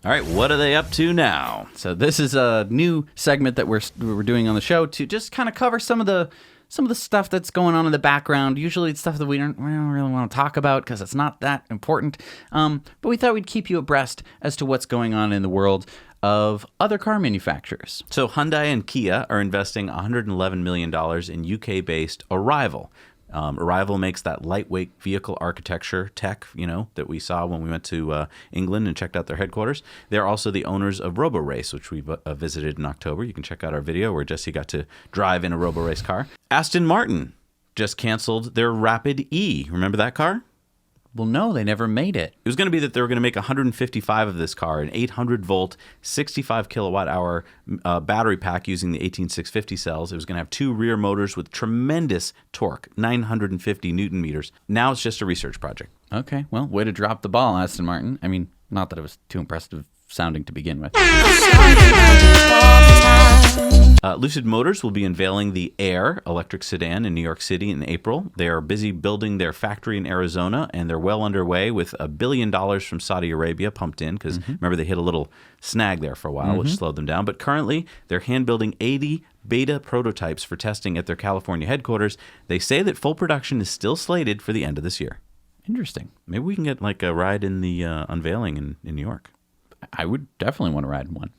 All right, what are they up to now? So this is a new segment that we're doing on the show to just kind of cover some of the stuff that's going on in the background. Usually it's stuff that we don't really want to talk about because it's not that important. But we thought we'd keep you abreast as to what's going on in the world of other car manufacturers. So Hyundai and Kia are investing $111 million in UK-based Arrival. Arrival makes that lightweight vehicle architecture tech, that we saw when we went to England and checked out their headquarters. They're also the owners of RoboRace, which we visited in October. You can check out our video where Jesse got to drive in a RoboRace car. Aston Martin just canceled their Rapid E. Remember that car? Well, no, they never made it. It was going to be that they were going to make 155 of this car, an 800-volt, 65-kilowatt-hour battery pack using the 18650 cells. It was going to have 2 rear motors with tremendous torque, 950 newton meters. Now it's just a research project. Okay, well, way to drop the ball, Aston Martin. I mean, not that it was too impressive sounding to begin with. Lucid Motors will be unveiling the Air electric sedan in New York City in April. They are busy building their factory in Arizona, and they're well underway with $1 billion from Saudi Arabia pumped in because remember they hit a little snag there for a while, which slowed them down. But currently, they're hand-building 80 beta prototypes for testing at their California headquarters. They say that full production is still slated for the end of this year. Interesting. Maybe we can get like a ride in the unveiling in New York. I would definitely want to ride in one.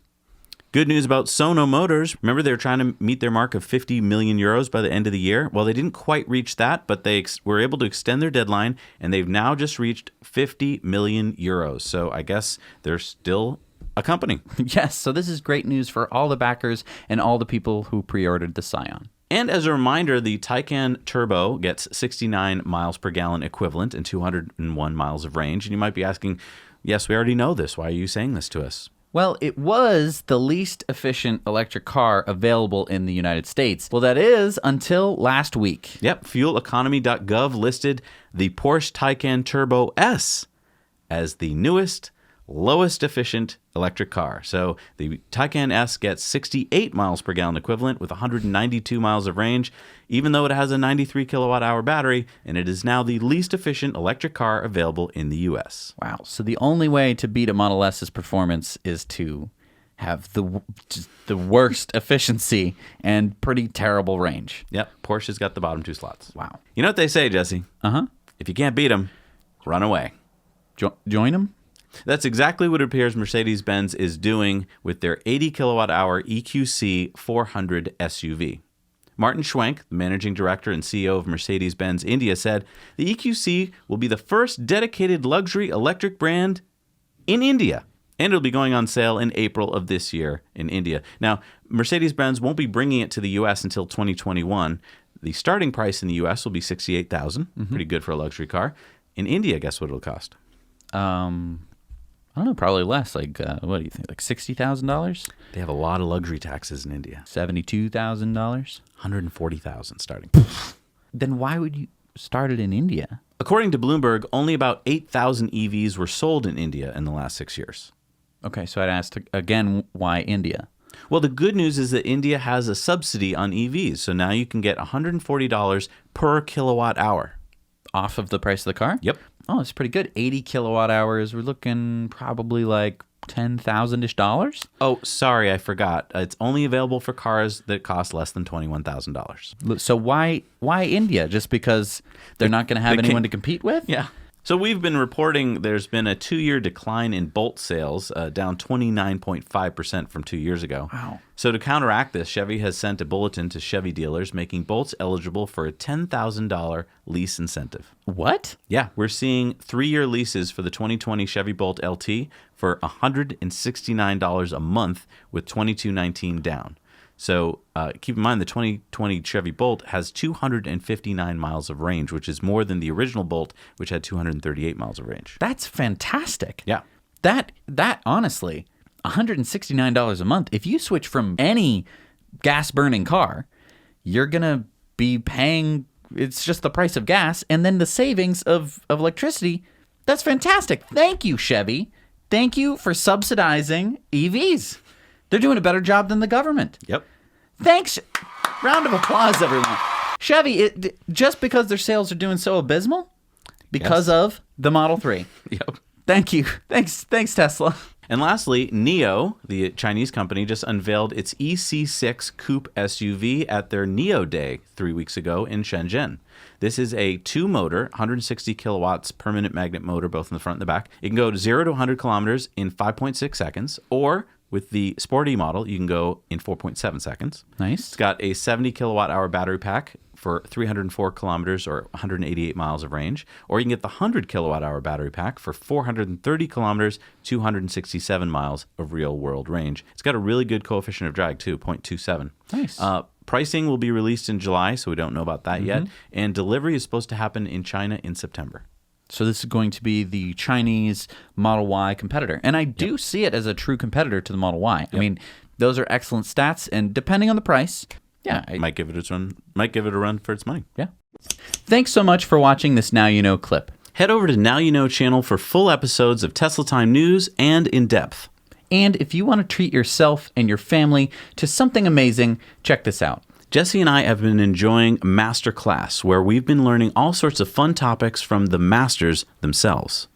Good news about Sono Motors. Remember, they were trying to meet their mark of 50 million euros by the end of the year. Well, they didn't quite reach that, but they were able to extend their deadline, and they've now just reached 50 million euros. So I guess they're still a company. Yes, so this is great news for all the backers and all the people who pre-ordered the Scion. And as a reminder, the Taycan Turbo gets 69 miles per gallon equivalent and 201 miles of range. And you might be asking, yes, we already know this. Why are you saying this to us? Well, it was the least efficient electric car available in the United States. Well, that is until last week. Yep, fueleconomy.gov listed the Porsche Taycan Turbo S as the newest, lowest efficient electric car. So the Taycan S gets 68 miles per gallon equivalent with 192 miles of range, even though it has a 93 kilowatt hour battery, and it is now the least efficient electric car available in the U.S. Wow. So the only way to beat a Model S's performance is to have the worst efficiency and pretty terrible range. Yep, Porsche's got the bottom 2 slots. Wow. You know what they say, Jesse? Uh-huh. If you can't beat them, run away. Join them? That's exactly what it appears Mercedes-Benz is doing with their 80 kilowatt-hour EQC 400 SUV. Martin Schwenk, the managing director and CEO of Mercedes-Benz India, said the EQC will be the first dedicated luxury electric brand in India, and it'll be going on sale in April of this year in India. Now, Mercedes-Benz won't be bringing it to the U.S. until 2021. The starting price in the U.S. will be $68,000, pretty good for a luxury car. In India, guess what it'll cost? I don't know, probably less. Like, what do you think? Like $60,000? They have a lot of luxury taxes in India. $72,000? $140,000 starting. Then why would you start it in India? According to Bloomberg, only about 8,000 EVs were sold in India in the last 6 years. Okay, so I'd ask again, why India? Well, the good news is that India has a subsidy on EVs, so now you can get $140 per kilowatt hour. Off of the price of the car? Yep. Oh, it's pretty good. 80 kilowatt hours. We're looking probably like $10,000-ish dollars. Oh, sorry, I forgot. It's only available for cars that cost less than $21,000. So why India? Just because they're not going to have anyone to compete with? Yeah. So we've been reporting there's been a 2-year decline in Bolt sales, down 29.5% from 2 years ago. Wow. So to counteract this, Chevy has sent a bulletin to Chevy dealers making Bolts eligible for a $10,000 lease incentive. What? Yeah, we're seeing 3-year leases for the 2020 Chevy Bolt LT for $169 a month with $2,219 down. So keep in mind the 2020 Chevy Bolt has 259 miles of range, which is more than the original Bolt, which had 238 miles of range. That's fantastic. Yeah. That honestly, $169 a month. If you switch from any gas-burning car, you're going to be paying, it's just the price of gas, and then the savings of electricity. That's fantastic. Thank you, Chevy. Thank you for subsidizing EVs. They're doing a better job than the government. Yep. Thanks. Round of applause, everyone. Chevy, just because their sales are doing so abysmal? Because of the Model 3. Yep. Thank you. Thanks, Tesla. And lastly, NIO, the Chinese company, just unveiled its EC6 coupe SUV at their NIO Day 3 weeks ago in Shenzhen. This is a two-motor, 160 kilowatts permanent magnet motor, both in the front and the back. It can go to 0 to 100 kilometers in 5.6 seconds, or with the Sporty model, you can go in 4.7 seconds. Nice. It's got a 70 kilowatt hour battery pack for 304 kilometers or 188 miles of range, or you can get the 100 kilowatt hour battery pack for 430 kilometers, 267 miles of real world range. It's got a really good coefficient of drag too, 0.27. Nice. Pricing will be released in July, so we don't know about that yet, and delivery is supposed to happen in China in September. So this is going to be the Chinese Model Y competitor. And I do see it as a true competitor to the Model Y. I mean, those are excellent stats, and depending on the price, might give it a run for its money. Yeah. Thanks so much for watching this Now You Know clip. Head over to Now You Know channel for full episodes of Tesla Time news and in depth. And if you want to treat yourself and your family to something amazing, check this out. Jesse and I have been enjoying Masterclass, where we've been learning all sorts of fun topics from the masters themselves.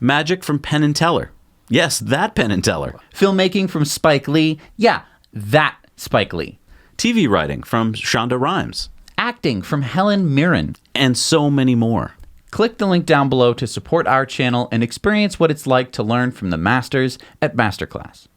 Magic from Penn and Teller. Yes, that Penn and Teller. Filmmaking from Spike Lee. Yeah, that Spike Lee. TV writing from Shonda Rhimes. Acting from Helen Mirren. And so many more. Click the link down below to support our channel and experience what it's like to learn from the masters at Masterclass.